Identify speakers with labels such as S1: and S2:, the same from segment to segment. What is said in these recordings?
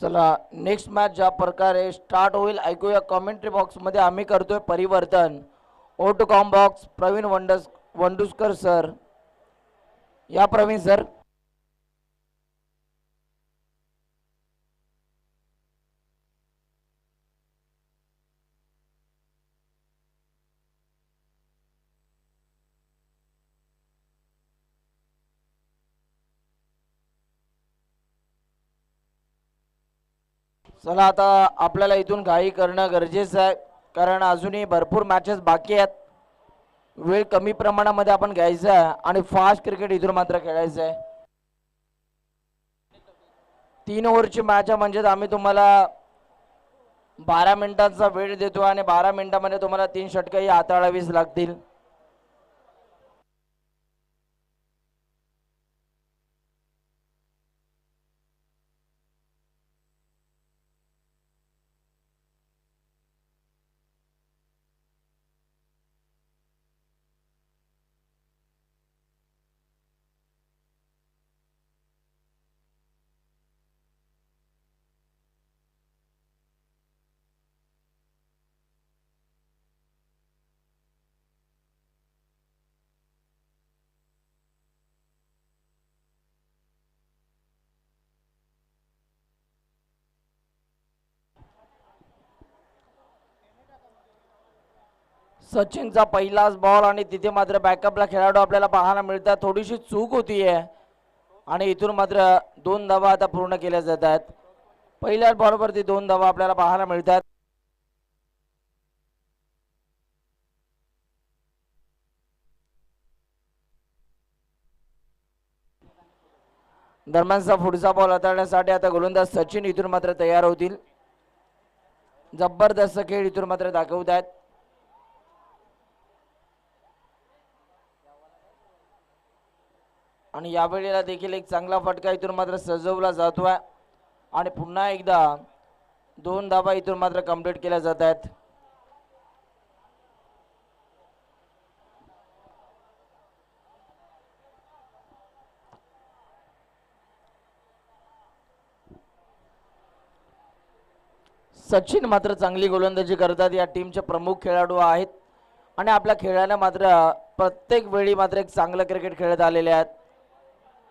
S1: चला next match ज्या प्रकारे स्टार्ट होईल ऐकूया कमेंट्री बॉक्स मध्ये. आम्ही करतोय परिवर्तन. O two com box Praveen Wanduskar sir. या प्रवीण सर. चला आता आपल्याला इथून घाई करणं गरजेचं आहे, कारण अजूनही भरपूर मॅचेस बाकी आहेत. वेळ कमी प्रमाणामध्ये आपण घ्यायचा आहे आणि फास्ट क्रिकेट इथून मात्र खेळायचं आहे. 3 ओव्हरची मॅच आहे म्हणजे आम्ही तुम्हाला 12 मिनिटांचा वेळ देतो आणि 12 मिनिटांमध्ये तुम्हाला 3 षटकंही हाताळावीच लागतील. सचिनचा पहिलाच बॉल आणि तिथे मात्र बॅकअपला खेळाडू आपल्याला पाहायला मिळतात. थोडीशी चूक होतीये आणि इथून मात्र 2 धावा आता पूर्ण केल्या जात आहेत. पहिल्याच बॉलवरती 2 धावा आपल्याला पाहायला मिळतात. दरम्यानचा पुढचा बॉल हाताळण्यासाठी आता गोलंदाज सचिन इथून मात्र तयार होतील. जबरदस्त खेळ इथून मात्र दाखवत आहेत. आणि यावेळेला देखील एक चांगला फटका इथून मात्र सजवला जातोय आणि पुन्हा एकदा 2 धावा इथून मात्र कंप्लीट केल्या जात आहेत. सचिन मात्र चांगली गोलंदाजी करतात. या टीमचे प्रमुख खेळाडू आहेत आणि आपल्या खेळाने मात्र प्रत्येक वेळी मात्र एक चांगलं क्रिकेट खेळत आलेले आहेत.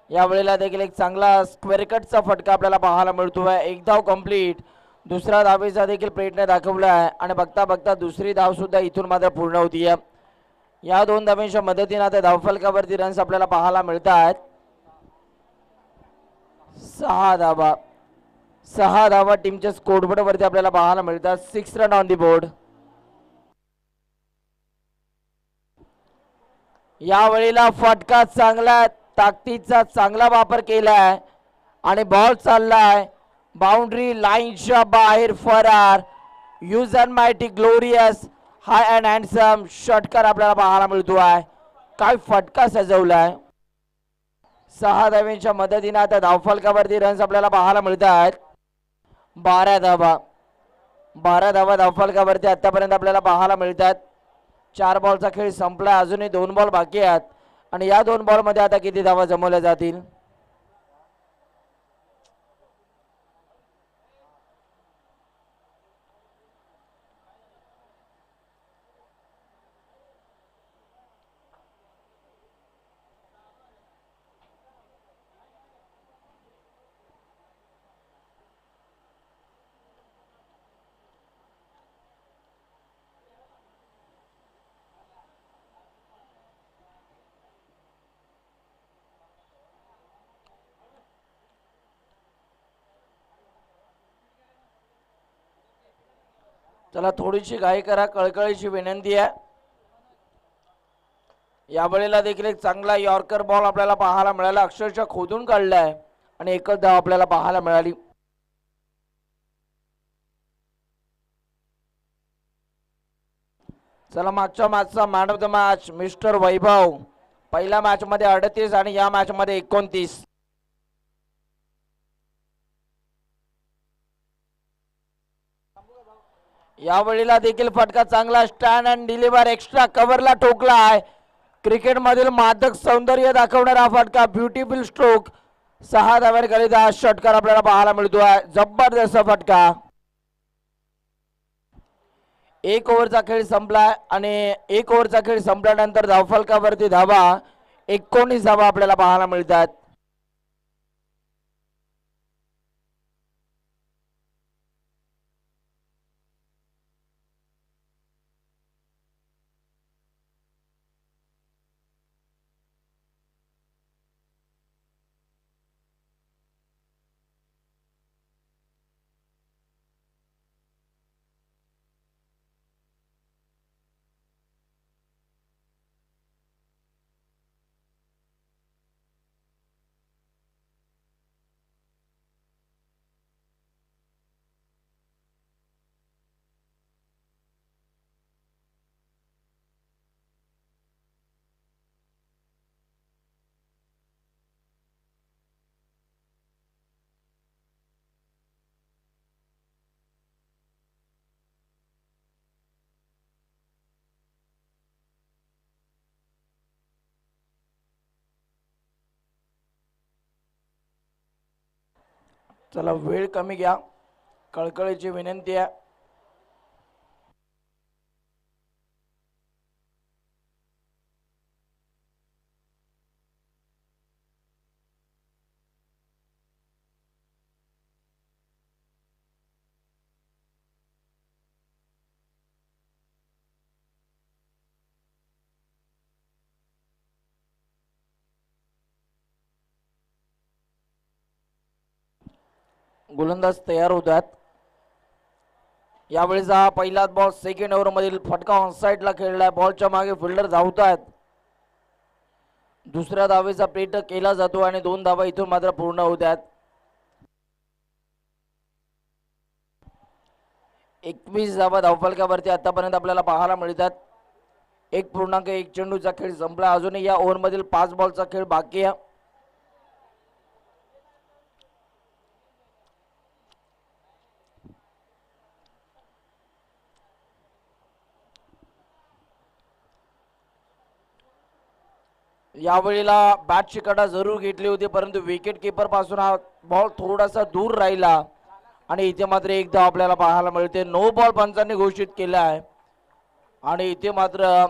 S1: यावेळेला देखील एक चांगला स्क्वेअर कटचा फटका आपल्याला पाहायला मिळतोय. एक धाव कंप्लीट. दुसरा धावेचा देखील प्रयत्न दाखवला आहे आणि बघता बघता दुसरी धाव सुद्धा इथून मात्र पूर्ण होतीये. या 2 धावांच्या मदतीने आता धावफलकावरती रन्स आपल्याला पाहायला मिळतात. 6 धावा. 6 धावा टीमच्या स्कोरबोर्ड वरती आपल्याला पाहायला मिळतात. 6 रन ऑन दी बोर्ड. यावेळेला फटका चांगला, ताकदीचा चांगला वापर केलाय आणि बॉल चाललाय बाउंड्री लाईनच्या बाहेर फरार. Use and mighty glorious high and handsome षटकार आपल्याला पाहायला मिळतोय. काय फटका सजवलाय. 6 धावांच्या मदतीने आता धावफलकावरती रन्स आपल्याला पाहायला मिळतात. 12 धावा. 12 धावा धावफलकावरती आतापर्यंत आपल्याला पाहायला मिळतात. 4 बॉलचा खेळ संपला. अजूनही 2 बॉल बाकी आहेत आणि या 2 बॉलमध्ये आता किती धावा जमवल्या जातील. चला थोडीशी घाई करा, कळकळीची विनंती आहे. यावेळेला देखील एक चांगला यॉर्कर बॉल आपल्याला पाहायला मिळाला. अक्षरशः खोदून काढलाय आणि एकच धाव आपल्याला पाहायला मिळाली. चला मागच्या मॅचचा man of the match mister Vaibhav. पहिल्या मॅच मध्ये 38 आणि या मॅच मध्ये 29. यावेळेला देखील फटका चांगला. स्टँड अँड डिलिव्हर एक्स्ट्रा कव्हरला ठोकला आहे. क्रिकेट मधील मादक सौंदर्य दाखवणारा फटका. Beautiful stroke. 6 धावांकरिता षटकार आपल्याला पाहायला मिळतोय. जबरदस्त फटका. 1 ओव्हरचा खेळ संपलाय आणि 1 ओव्हरचा खेळ संपल्यानंतर धावफलकावरती धावा 19 धावा आपल्याला पाहायला मिळतात. चला वेळ कमी घ्या, कळकळीची विनंती आहे. गोलंदाज तयार होतात. यावेळेचा पहिलाच बॉल सेकंड ओव्हर मधील फटका ऑन साइडला खेळलाय. बॉलच्या मागे फिल्डर धावतात. दुसऱ्या धावेचा पेट केला जातो आणि 2 धावा इथून मात्र पूर्ण होतात. 21 धावा धावफलकावरती आतापर्यंत आपल्याला पाहायला मिळतात. 1.1 चेंडूचा खेळ संपला. अजूनही या ओव्हर मधील 5 बॉलचा खेळ बाकी आहे. यावेळेला बॅटची कडा जरूर घेतली होती, परंतु विकेट किपर पासून हा बॉल थोडासा दूर राहिला आणि इथे मात्र एक धाव आपल्याला पाहायला मिळते. नो बॉल पंचांनी घोषित केला आहे आणि इथे मात्र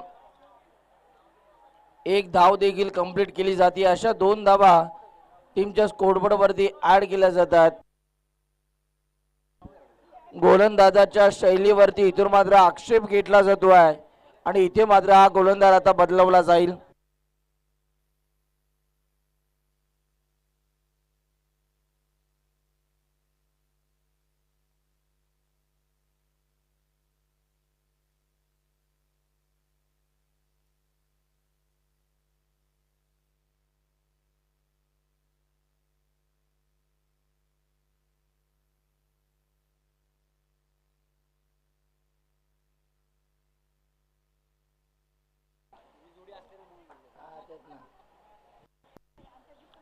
S1: एक धाव देखील कंप्लीट केली जाते. अशा 2 धावा टीमच्या स्कोरबोर्ड वरती ऍड केल्या जातात. गोलंदाजाच्या शैलीवरती इथून मात्र आक्षेप घेतला जातो आहे आणि इथे मात्र हा गोलंदाज आता बदलवला जाईल.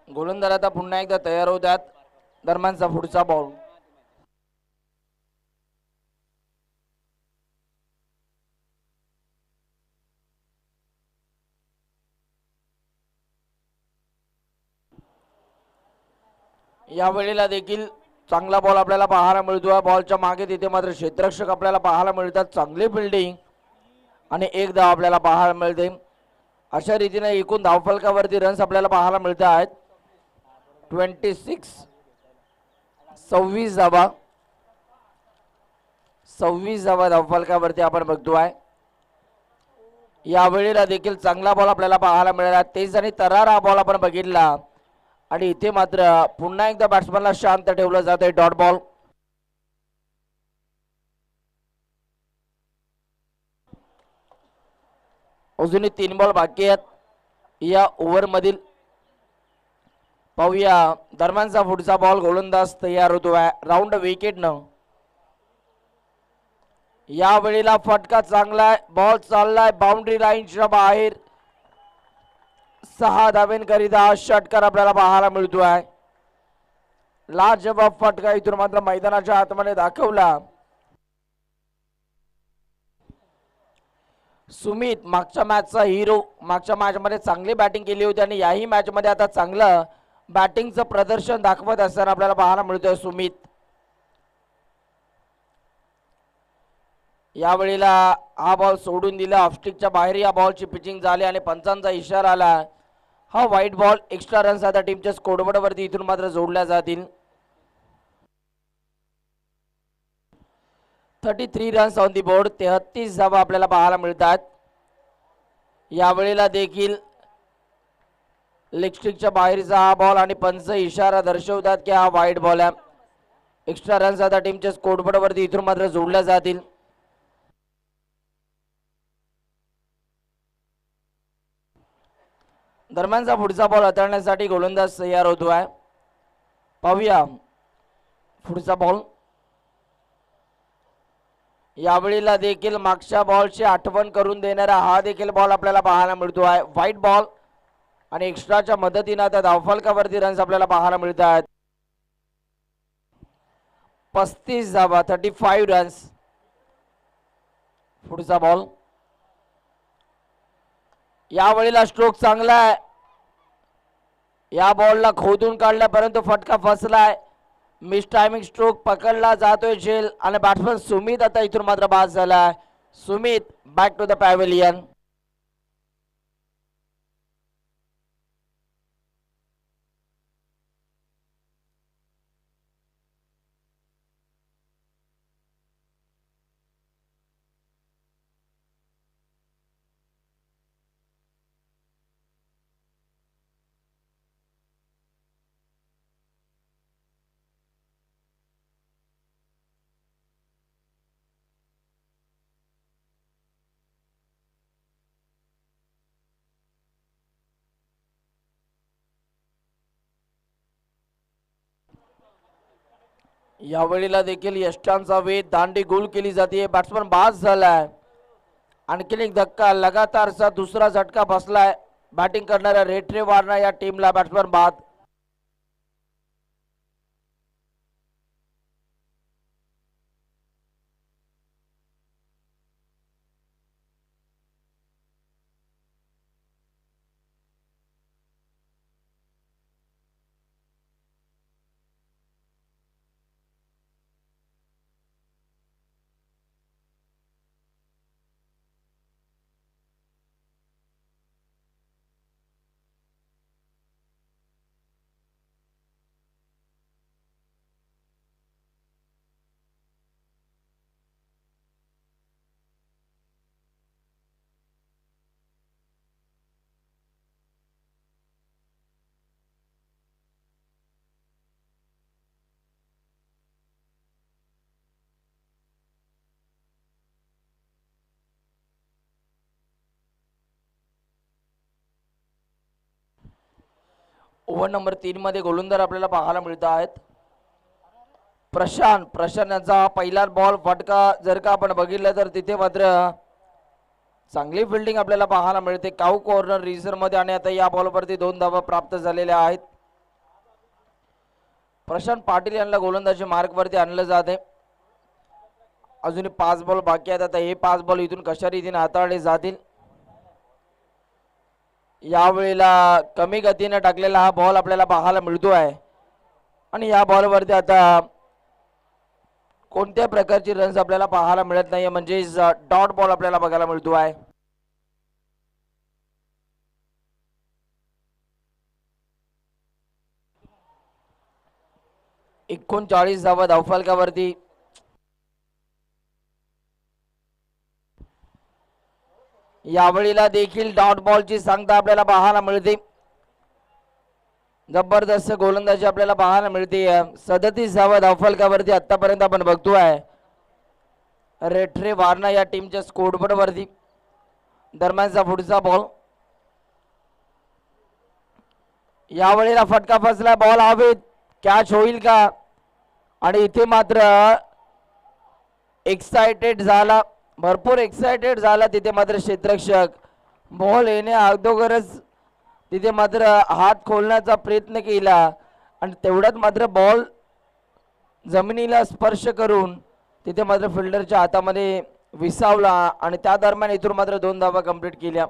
S1: गोलंदाज आता पुन्हा एकदा तयार होतात. दरम्यानचा पुढचा बॉल. या वेळेला देखील चांगला बॉल आपल्याला पाहायला मिळतोय. बॉलच्या मागे तिथे मात्र क्षेत्ररक्षक आपल्याला पाहायला मिळतात. चांगली फिल्डिंग आणि एक धाव आपल्याला पाहायला मिळते. अशा रीतीने एकूण धावफलकावरती रन्स आपल्याला पाहायला मिळत आहेत 26. 26 धावा. 26 धावा धावफलकावरती आपण बघतोय. या वेळेला देखील चांगला बॉल आपल्याला पाहायला मिळाला. तेज आणि तरार हा बॉल आपण बघितला आणि इथे मात्र पुन्हा एकदा बॅट्समॅनला शांत ठेवलं जाते. Dot ball. अजूनही 3 बॉल बाकी आहेत या ओव्हर मधील. पाहूया दरम्यानचा पुढचा बॉल. गोलंदाज तयार होतोय राऊंड विकेट न. या वेळेला फटका चांगला आहे. बॉल चाललाय बाउंड्री लाईनच्या बाहेर. 6 धावांकरिता षटकार आपल्याला पाहायला मिळतोय. लाजवाब फटका इथून मात्र मैदानाच्या आतमध्ये दाखवला. सुमित मागच्या मॅचचा हिरो. मागच्या मॅच मध्ये चांगली बॅटिंग केली होती आणि याही मॅच मध्ये आता चांगलं बॅटिंगचं प्रदर्शन दाखवत असताना आपल्याला पाहायला मिळतोय सुमित. यावेळेला हा बॉल सोडून दिला, ऑफस्टिकच्या बाहेर या बॉलची पिचिंग झाली आणि पंचांचा इशारा आला. हा व्हाईट बॉल. एक्स्ट्रा रन्स आता टीमच्या स्कोरबोर्ड वरती इथून मात्र जोडल्या जातील. 33 रन्स ऑन दी बोर्ड. 33 धावा आपल्याला पाहायला मिळतात. यावेळेला देखील लेगस्टिकच्या बाहेरचा हा बॉल आणि पंच इशारा दर्शवतात की हा व्हाईट बॉल आहे. एक्स्ट्रा रन्स आता टीमच्या स्कोरबोर्ड वरती इथून मात्र जोडल्या जातील. दरम्यानचा पुढचा बॉल हाताळण्यासाठी गोलंदाज तयार होतो आहे. पाहूया पुढचा बॉल. यावेळेला देखील मागच्या बॉलची आठवण करून देणारा हा देखील बॉल आपल्याला पाहायला मिळतो आहे. व्हाईट बॉल आणि एक्स्ट्राच्या मदतीने आता धावफलकावरती रन्स आपल्याला पाहायला मिळतात. 35 धावा, 35 रन्स. पुढचा बॉल. यावेळेला स्ट्रोक चांगला आहे. या बॉलला खोदून काढला परंतु फटका फसलाय. मिस टायमिंग स्ट्रोक पकडला जातोय झेल आणि बॅट्समन सुमित आता इथून मात्र बाद झाला. Sumit back to the pavilion. यावेळेला देखील यष्टांचा वेध दांडी गोल केली जाते. बॅट्समन बाद झालाय. आणखीन एक धक्का. लगातारचा दुसरा झटका बसलाय. बॅटिंग करणाऱ्या रेट्रे वार्नर या टीमला. बॅट्समन बाद. ओव्हर नंबर 3 मध्ये गोलंदाज आपल्याला पाहायला मिळत आहेत. प्रशांत यांचा पहिला बॉल फटका जर का आपण बघितलं तर तिथे मात्र चांगली फिल्डिंग आपल्याला पाहायला मिळते. काऊ कॉर्नर रिझर्व मध्ये आणि आता या बॉलवरती 2 धावा प्राप्त झालेल्या आहेत. प्रशांत पाटील यांना गोलंदाजी मार्क वरती आणलं जाते. अजून 5 बॉल बाकी आहेत. आता हे 5 बॉल इथून कशा रीतीने हाताळले जातील. यावेळेला कमी गतीने टाकलेला हा बॉल आपल्याला पाहायला मिळतो आहे आणि या बॉलवरती आता कोणत्या प्रकारची रन्स आपल्याला पाहायला मिळत नाही, म्हणजे डॉट बॉल आपल्याला बघायला मिळतो आहे. एकोणचाळीस धावा धावफलकावरती. यावेळेला देखील डॉट बॉलची सांगता आपल्याला पाहायला मिळते. जबरदस्त गोलंदाजी आपल्याला पाहायला मिळते. 37 धावा धावफलकावरती आतापर्यंत आपण बघतोय रेट्रे वार्नर या टीमच्या स्कोरबोर्ड वरती. दरम्यानचा पुढचा बॉल. यावेळेला फटका फसला. बॉल हवेत. कॅच होईल का? आणि इथे मात्र एक्साइटेड झाला, भरपूर एक्साइटेड झाला तिथे मात्र क्षेत्ररक्षक. बॉल येण्या अगोदरच तिथे मात्र हात खोलण्याचा प्रयत्न केला आणि तेवढ्यात मात्र बॉल जमिनीला स्पर्श करून तिथे मात्र फिल्डरच्या हातामध्ये विसावला आणि त्या दरम्यान इथून मात्र 2 धावा कंप्लीट केल्या.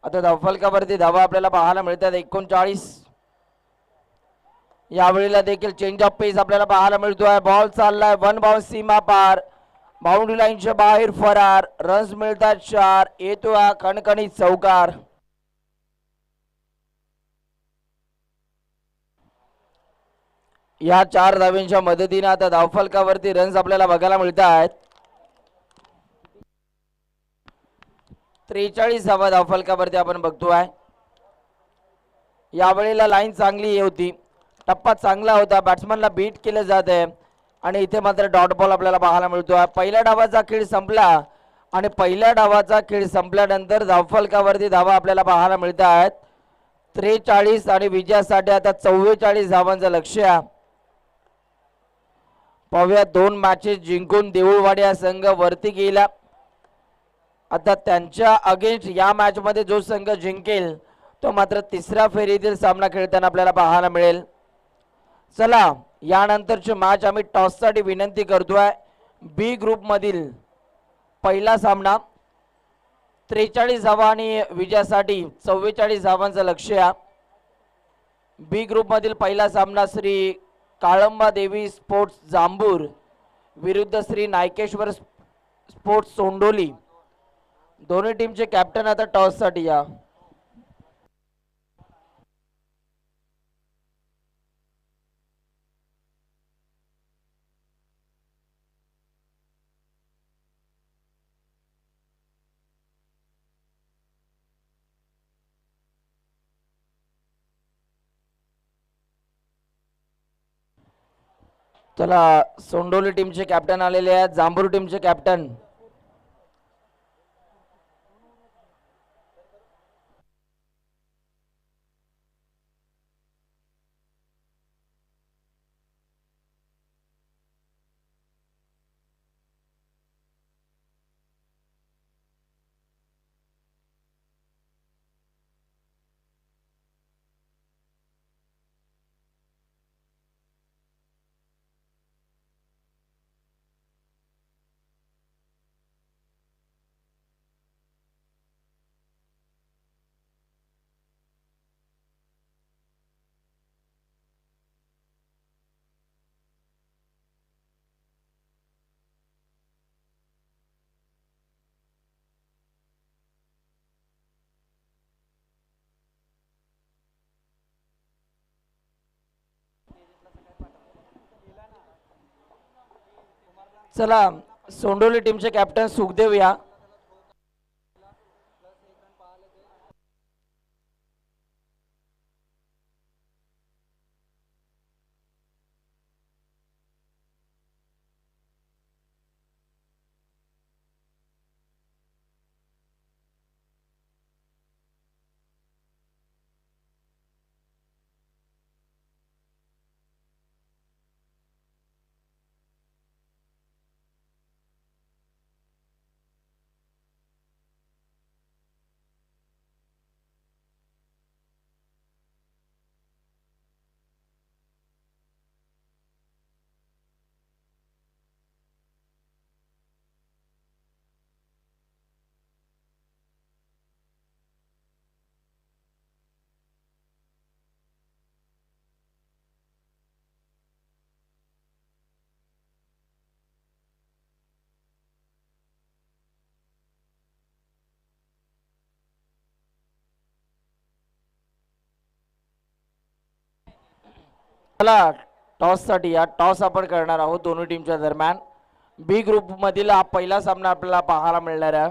S1: आता धावफलकावरती धावा आपल्याला पाहायला मिळतात 39. यावेळेला देखील चेंज ऑफ पेस आपल्याला पाहायला मिळतोय. बॉल चाललाय वन बाउंस सीमा पार, बाउंड्री लाईनच्या बाहेर फरार. रन्स मिळतात 4. येतो हा कणकणीत चौकार. या 4 धाव्यांच्या मदतीने आता धावफलकावरती रन्स आपल्याला बघायला मिळत आहेत. 43 धावा धावफलकावरती आपण बघतोय. यावेळेला लाईन चांगली होती, टप्पा चांगला होता, बॅट्समनला बीट केलं जात आहे आणि इथे मात्र डॉट बॉल आपल्याला पाहायला मिळतोय. पहिल्या डावाचा खेळ संपला आणि पहिल्या डावाचा खेळ संपल्यानंतर धावफलकावरती धावा आपल्याला पाहायला मिळत आहेत 43 आणि विजयासाठी आता 44 धावांचं लक्ष्य. पाहूया 2 मॅचेस जिंकून देऊळवाडी हा संघ वरती गेला. आता त्यांच्या अगेन्स्ट या मॅच मध्ये जो संघ जिंकेल तो मात्र तिसऱ्या फेरीतील सामना खेळताना आपल्याला पाहायला मिळेल. चला यानंतरची मॅच आम्ही टॉससाठी विनंती करतोय. बी ग्रुप मधील पहिला सामना 43 धावा आणि विजयासाठी 44 धावांचं लक्ष्य. बी ग्रुप मधील पहिला सामना श्री काळंबा देवी स्पोर्ट्स जांभूर विरुद्ध श्री नायकेश्वर स्पोर्ट्स सोंडोली. दोन्ही टीमचे कॅप्टन आता टॉस साठी या. चला सोंडोली टीमचे कॅप्टन आलेले आहेत. जांभूर टीमचे कॅप्टन चला सोंडोली टीमचे कॅप्टन सुखदेव या. चला टॉस साठी या. टॉस आपण करणार आहोत दोन्ही टीमच्या दरम्यान. बी ग्रुप मधील हा पहिला सामना आपल्याला पाहायला मिळणार आहे.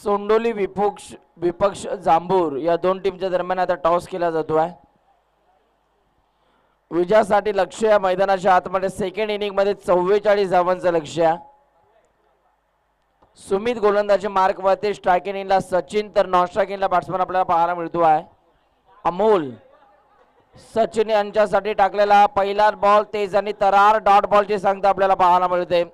S1: सोंडोली विपक्ष जांभूर या दोन टीमच्या दरम्यान आता टॉस केला जातोय. विजयासाठी लक्ष्य या मैदानाच्या आतमध्ये सेकंड इनिंग मध्ये 44 धावांचं लक्ष्य. सुमित गोलंदाजी मार्क वरती, स्ट्रायकिंग इनला सचिन तर नॉन स्ट्रायकिंगला बॅट्समन आपल्याला पाहायला मिळतो आहे अमोल. सचिन यांच्यासाठी टाकलेला पहिला बॉल तेज आणि तरार डॉट बॉलची संख्या आपल्याला पाहायला मिळते.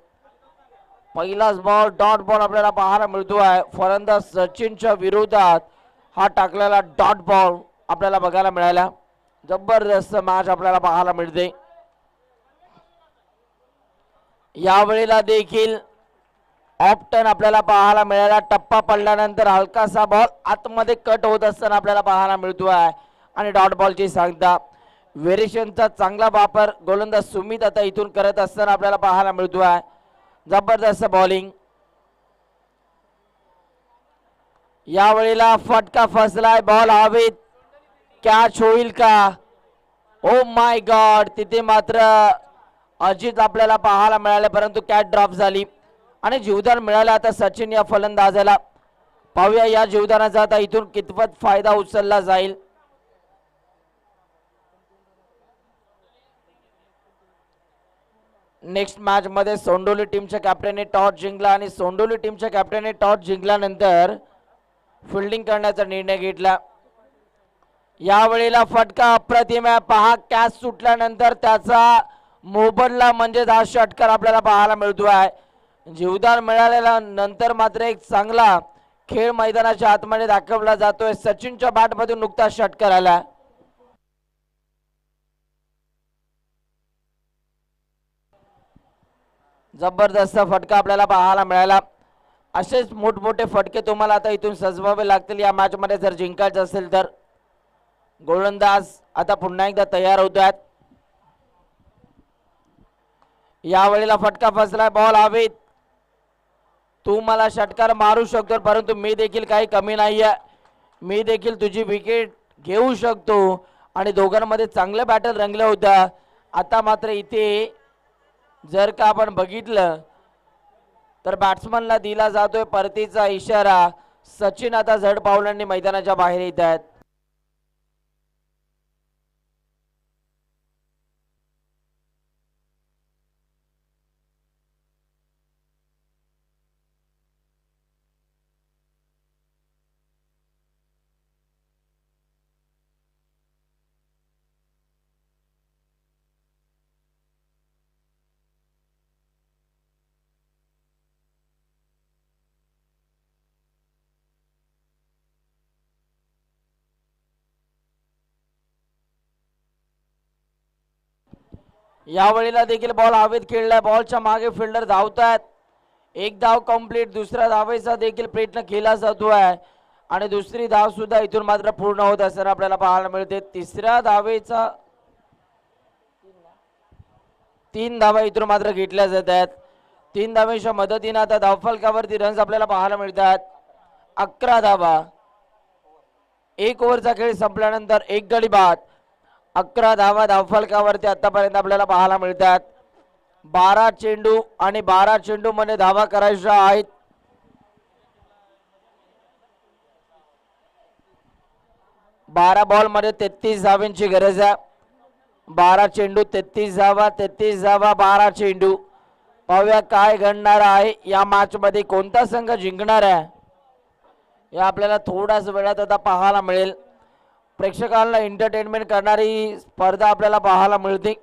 S1: पहिलाच बॉल डॉट बॉल आपल्याला पाहायला मिळतो आहे. फलंदाज सचिनच्या विरोधात हा टाकलेला डॉट बॉल आपल्याला बघायला मिळाला. जबरदस्त मॅच आपल्याला पाहायला मिळते. यावेळेला देखील ऑफ टर्न आपल्याला पाहायला मिळाला. टप्पा पडल्यानंतर हलकासा बॉल आतमध्ये कट होत असताना आपल्याला पाहायला मिळतो आहे आणि डॉट बॉलची सांगता. व्हेरिएशनचा चांगला वापर गोलंदाज सुमित आता इथून करत असताना आपल्याला पाहायला मिळतो आहे. जबरदस्त बॉलिंग. यावेळेला फटका फसलाय. बॉल हवेत कॅच होईल का? ओ माय गॉड, तिथे मात्र अजित आपल्याला पाहायला मिळाले परंतु कॅच ड्रॉप झाली आणि जीवदान मिळालं आता सचिन या फलंदाजाला. पाहूया या जीवदानाचा आता इथून कितपत फायदा उचलला जाईल. नेक्स्ट मॅच मध्ये सोंडोली टीमच्या कॅप्टनने टॉस जिंकला आणि सोंडोली टीमच्या कॅप्टनने टॉस जिंकल्यानंतर फिल्डिंग करण्याचा निर्णय घेतला. यावेळेला फटका अप्रतिम आहे. पहा कॅच सुटल्यानंतर त्याचा मोबदला म्हणजे हा षटकार आपल्याला पाहायला मिळतो आहे. जीवदान मिळालेला नंतर मात्र एक चांगला खेळ मैदानाच्या आतमध्ये दाखवला जातोय. सचिनच्या बॅटमधून नुकता षटकार आला. जबरदस्त फटका आपल्याला पाहायला मिळाला. असेच मोठमोठे फटके तुम्हाला आता इथून सजवावे लागतील या मॅच मध्ये जर जिंकायचं असेल तर. गोलंदाज आता पुन्हा एकदा तयार होत आहेत. यावेळेला फटका फसलाय. बॉल हवेत. तू मला षटकार मारू शकतो परंतु मी देखील काही कमी नाहीये. मी देखील तुझी विकेट घेऊ शकतो आणि दोघांमध्ये चांगलं बॅटल रंगलं होतं. आता मात्र इथे जर का आपण बघितलं तर बॅट्समनला दिला जातोय परतीचा इशारा. सचिन आता जड पावलांनी मैदानाच्या बाहेर येत आहेत. यावेळेला देखील बॉल हवेत खेळलाय. बॉलच्या मागे फिल्डर धावतात. एक धाव कंप्लीट. दुसऱ्या धावेचा देखील प्रयत्न केला जातो आहे आणि दुसरी धाव सुद्धा इथून मात्र पूर्ण होत असताना आपल्याला पाहायला मिळते. तिसऱ्या धावेचा 3 धावा इथून मात्र घेतल्या जात आहेत. 3 धावेच्या मदतीने आता धावफलकावरती रन्स आपल्याला पाहायला मिळतात. 11 धावा. 1 ओव्हरचा खेळ संपल्यानंतर 1 गडी बाद. 11 धावा धावफलकावरती आतापर्यंत आपल्याला पाहायला मिळतात. 12 चेंडू आणि 12 चेंडू मध्ये धावा करायच्या आहेत. 12 बॉल मध्ये 33 धावांची गरज आहे. 12 चेंडू 33 धावा. 33 धावा 12 चेंडू. पाहूया काय घडणार आहे या मॅच मध्ये. कोणता संघ जिंकणार आहे हे आपल्याला थोड्याच वेळात आता पाहायला मिळेल. प्रेक्षकांना एंटरटेनमेंट करणारी स्पर्धा आपल्याला पाहायला मिळते.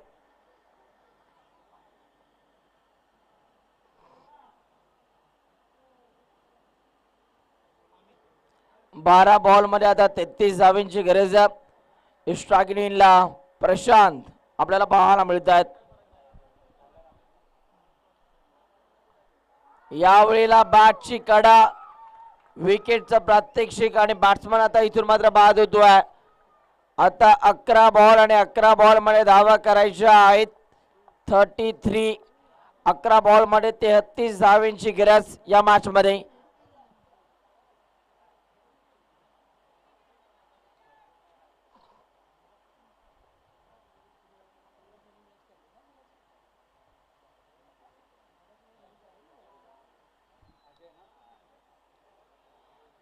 S1: बारा बॉल मध्ये आता 33 धावांची गरज आहे. स्ट्रायकिंगला प्रशांत आपल्याला पाहायला मिळतात. यावेळेला बॅटची कडा, विकेटचं प्रात्यक्षिक आणि बॅट्समन आता इथून मात्र बाद होतोय. आता 11 बॉल आणि 11 बॉल मध्ये धावा करायच्या आहेत. 33. 11 बॉल मध्ये 33 धावांची गरज या मॅच मध्ये.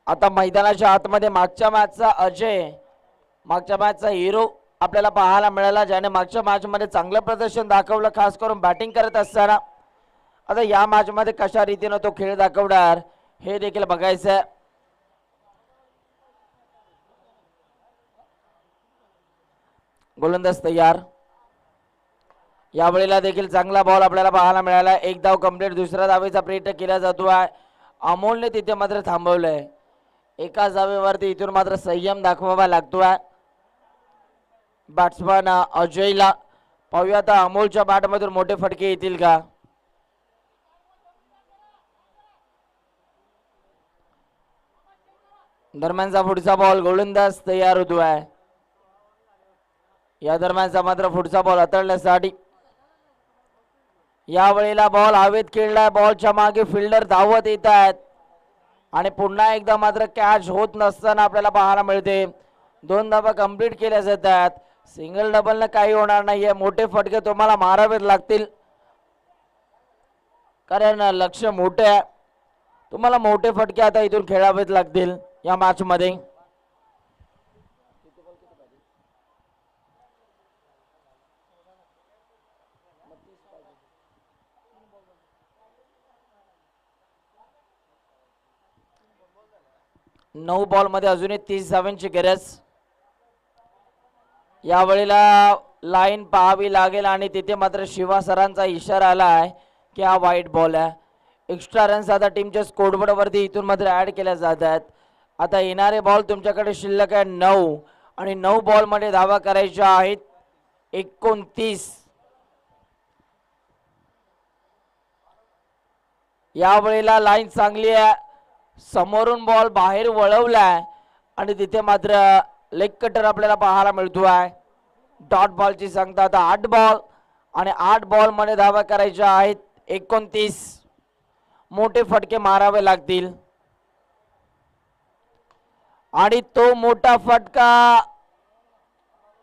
S1: आता मैदानाच्या आतमध्ये मागच्या मॅचचा अजय, मागच्या मॅचचा हिरो आपल्याला पाहायला मिळाला, ज्याने मागच्या मॅच मध्ये चांगलं प्रदर्शन दाखवलं खास करून बॅटिंग करत असताना. आता या मॅच मध्ये कशा रीतीने तो खेळ दाखवणार हे देखील बघायचं आहे. गोलंदाज तयार. यावेळेला देखील चांगला बॉल आपल्याला पाहायला मिळाला. 1 धाव कंप्लीट. दुसऱ्या धावेचा प्रयत्न केला जातो आहे. अमोलने तिथे मात्र थांबवलंय. एका धावेवरती इथून मात्र संयम दाखवावा लागतोय बॅट्समन अजयला. पाहूया आता अमोलच्या बॅटमधून मोठे फटके येतील का. दरम्यानचा पुढचा बॉल गोलंदाज तयार होतोय. या दरम्यानचा मात्र पुढचा बॉल हाताळण्यासाठी यावेळेला बॉल हवेत खेळलाय. बॉलच्या मागे फिल्डर धावत येत आहेत आणि पुन्हा एकदा मात्र कॅच होत नसताना आपल्याला पाहायला मिळते. 2 धावा कंप्लीट केल्या जातात. सिंगल डबल न काही होणार नाहीये. मोठे फटके तुम्हाला मारावेच लागतील कारण लक्ष मोठे आहे. तुम्हाला मोठे फटके आता इथून खेळावेच लागतील या मॅच मध्ये. नऊ बॉल मध्ये अजूनही 30 धावांची गरज. यावेळेला लाईन पाहावी लागेल आणि तिथे मात्र शिवा सरांचा इशारा आला आहे की हा वाईट बॉल आहे. एक्स्ट्रा रन्स आता टीमच्या स्कोरबोर्ड वरती इथून मात्र ऍड केल्या जात आहेत. आता येणारे बॉल तुमच्याकडे शिल्लक आहे 9 आणि 9 बॉल मध्ये धावा करायच्या आहेत 29. यावेळेला लाईन चांगली आहे. समोरून बॉल बाहेर वळवलाय आणि तिथे मात्र लेग कटर आपल्याला पाहायला मिळतोय. डॉट बॉलची संख्या आता 8 बॉल आणि 8 बॉल मध्ये धावा करायच्या आहेत 29. मोठे फटके मारावे लागतील आणि तो मोठा फटका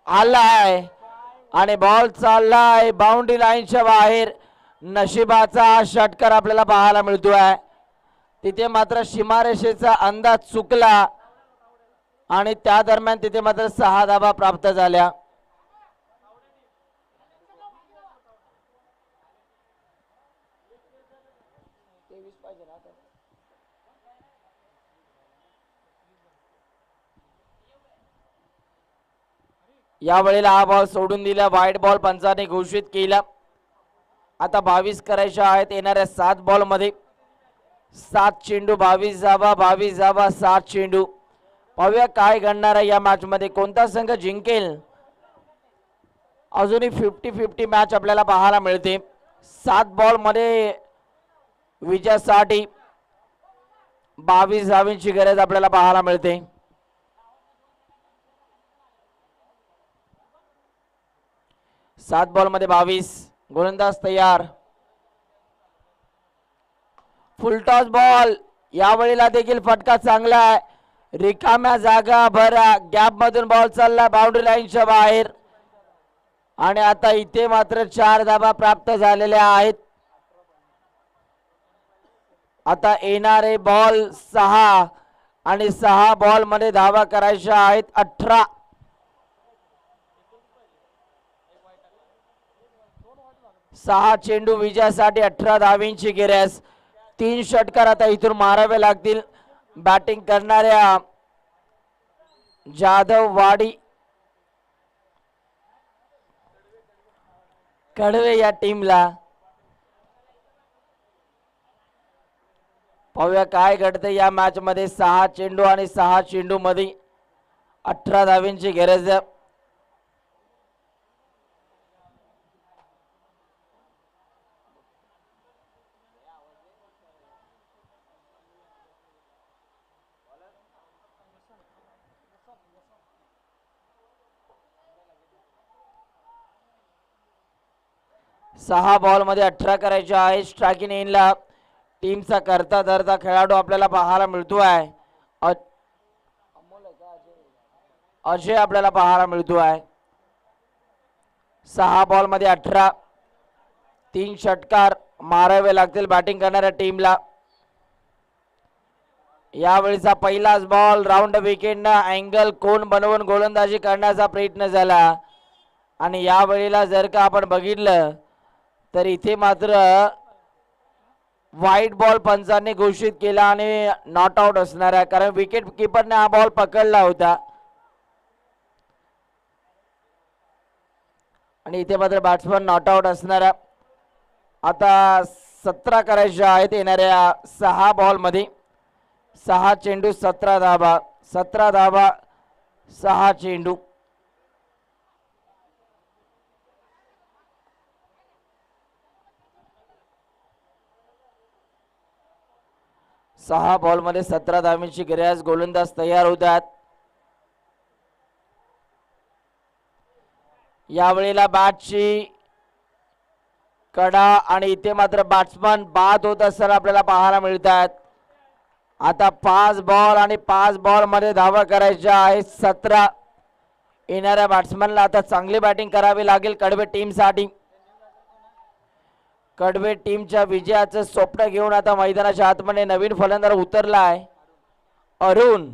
S1: आलाय आणि बॉल चाललाय बाउंड्री लाईनच्या बाहेर. नशिबाचा हा षटकार आपल्याला पाहायला मिळतोय. तिथे मात्र सीमारेषेचा अंदाज चुकला आणि त्या दरम्यान तिथे मात्र 6 धावा प्राप्त झाल्या. यावेळेला हा बॉल सोडून दिला. वाईट बॉल पंचाने घोषित केला. आता 22 करायच्या आहेत येणाऱ्या 7 बॉल मध्ये. 7 चेंडू 22 धावा 22 धावा 7 चेंडू. पाहूया काय घडणार आहे या मॅच मध्ये. कोणता संघ जिंकेल. अजूनही 50-50 मॅच आपल्याला पाहायला मिळते. 7 बॉल मध्ये विजयासाठी 22 धावांची गरज आपल्याला पाहायला मिळते. सात बॉल मध्ये 22. गोलंदाज तयार. Full toss ball. यावेळेला देखील फटका चांगला आहे. रिकाम्या जागा भरा. गॅप मधून बॉल चालला बाउंड्री लाईनच्या बाहेर आणि आता इथे मात्र 4 धावा प्राप्त झालेल्या आहेत. आता येणारे बॉल 6 आणि 6 बॉल मध्ये धावा करायच्या आहेत 18. 6 चेंडू विजयासाठी 18 धावांची गरज. 3 षटकार आता इथून मारावे लागतील बॅटिंग करणाऱ्या जाधववाडी कडवे या टीमला. पाहूया काय घडते या मॅच मध्ये. 6 चेंडू आणि 6 चेंडू मध्ये 18 धावांची गरज. 6 बॉल मध्ये 18 करायचे आहे. स्ट्रायकिंग एंडला टीमचा करता धरता खेळाडू आपल्याला पाहायला मिळतोय. अजय आपल्याला पाहायला मिळतोय. 6 बॉल मध्ये 18. 3 षटकार मारावे लागतील बॅटिंग करणाऱ्या टीमला. यावेळीचा पहिलाच बॉल राऊंड विकेटनं अँगल कोण बनवून गोलंदाजी करण्याचा प्रयत्न झाला आणि यावेळेला जर का आपण बघितलं तर इथे मात्र व्हाईट बॉल पंचांनी घोषित केला आणि नॉट आउट असणार आहे कारण विकेट किपरने हा बॉल पकडला होता आणि इथे मात्र बॅट्समन नॉट आउट असणार आहे. आता 17 करायच्या आहेत येणाऱ्या 6 बॉल मध्ये. 6 चेंडू 17 धावा. 17 धावा 6 चेंडू. 6 बॉलमध्ये 17 धावांची गरज. गोलंदाज तयार होतात. यावेळेला बॅटची कडा आणि इथे मात्र बॅट्समन बाद होत असताना आपल्याला पाहायला मिळतात. आता 5 बॉल आणि 5 बॉल मध्ये धावा करायच्या आहेत 17. येणाऱ्या बॅट्समनला आता चांगली बॅटिंग करावी लागेल कडवे टीमसाठी. कडवे टीमच्या विजयाचं स्वप्न घेऊन आता मैदानाच्या आतमध्ये नवीन फलंदाज उतरलाय अरुण.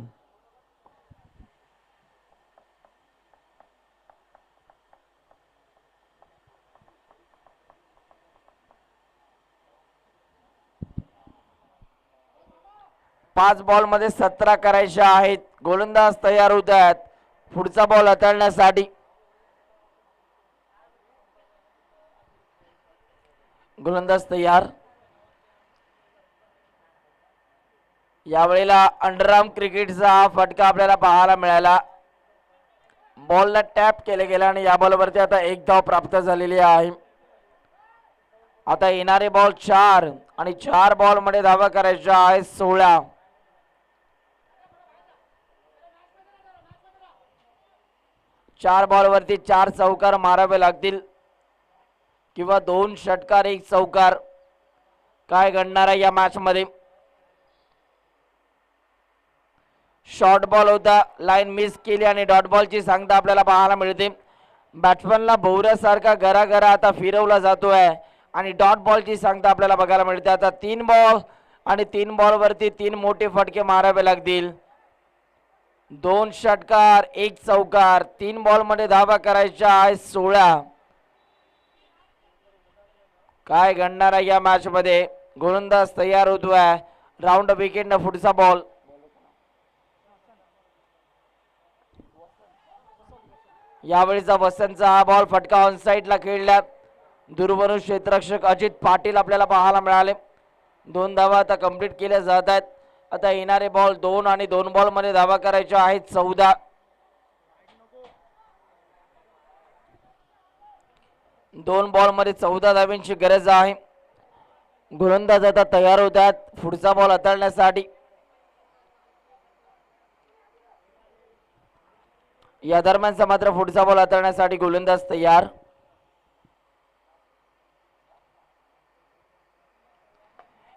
S1: पाच बॉल मध्ये 17 करायच्या आहेत. गोलंदाज तयार होत आहेत पुढचा बॉल हाताळण्यासाठी. गोलंदाज तयार. यावेळेला अंडरआर्म क्रिकेटचा हा फटका आपल्याला पाहायला मिळाला. बॉलला टॅप केले गेला आणि या बॉलवरती आता 1 धाव प्राप्त झालेली आहे. आता येणारे बॉल 4 आणि 4 बॉल मध्ये धावा करायच्या आहेत 16. 4 बॉलवरती 4 चौकार मारावे लागतील किंवा 2 षटकार 1 चौकार. काय घडणार आहे या मॅच मध्ये. शॉर्ट बॉल होता, लाईन मिस केली आणि डॉट बॉलची सांगता आपल्याला पाहायला मिळते. बॅट्समनला भोवऱ्यासारखा घरा आता फिरवला जातोय आणि डॉट बॉलची सांगता आपल्याला बघायला मिळते. आता 3 बॉल आणि 3 बॉलवरती 3 मोठे फटके मारावे लागतील. 2 षटकार 1 चौकार. 3 बॉल मध्ये धावा करायच्या आहेत 16. काय घडणार आहे या मॅच मध्ये. गोलंदाज तयार होतोय. राऊंड विकेट न पुढचा बॉल. यावेळीचा वसंतचा हा बॉल फटका ऑन साइड ला खेळला. दूरवरून क्षेत्ररक्षक अजित पाटील आपल्याला पाहायला मिळाले. 2 धावा आता कंप्लीट केल्या जात आहेत. आता येणारे बॉल 2 आणि 2 बॉल मध्ये धावा करायच्या आहेत 14. 2 बॉल मध्ये 14 धावांची गरज आहे. गोलंदाज आता तयार होतात पुढचा बॉल हाताळण्यासाठी. या दरम्यानचा मात्र पुढचा बॉल हाताळण्यासाठी गोलंदाज तयार.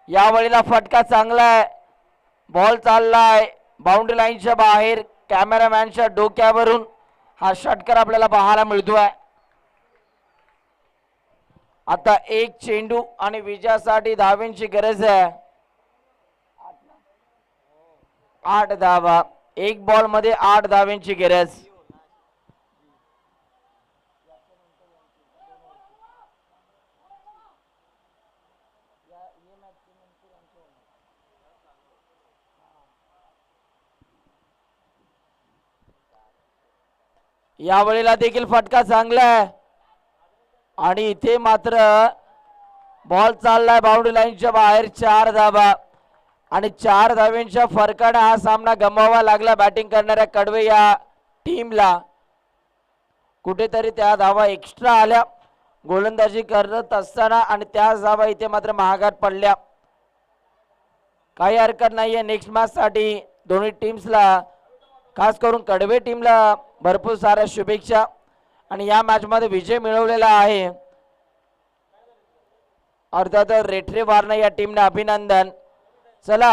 S1: यावेळेला फटका चांगला आहे. बॉल चाललाय बाउंड्री लाईनच्या बाहेर. कॅमेरामॅनच्या डोक्यावरून हा षटकार आपल्याला पाहायला मिळतोय. आता 1 चेंडू आणि विजयासाठी धावांची गरज आहे. 8 धावा. 1 बॉल मध्ये 8 धावांची गरज. यावेळेला देखील फटका चांगला आहे आणि इथे मात्र बॉल चाललाय बाउंड्री लाईनच्या बाहेर. 4 धावा आणि 4 धावांच्या फरकाने हा सामना गमवावा लागला बॅटिंग करणाऱ्या कडवे या टीमला. कुठेतरी त्या धावा एक्स्ट्रा आल्या गोलंदाजी करत असताना आणि त्या धावा इथे मात्र महागात पडल्या. काही हरकत नाहीये. नेक्स्ट मॅच साठी दोन्ही टीम्सला खास करून कडवे टीमला भरपूर साऱ्या शुभेच्छा आणि या मॅच मध्ये विजय मिळवलेला आहे. अर्थात रेठरे वारणा या टीमने अभिनंदन. चला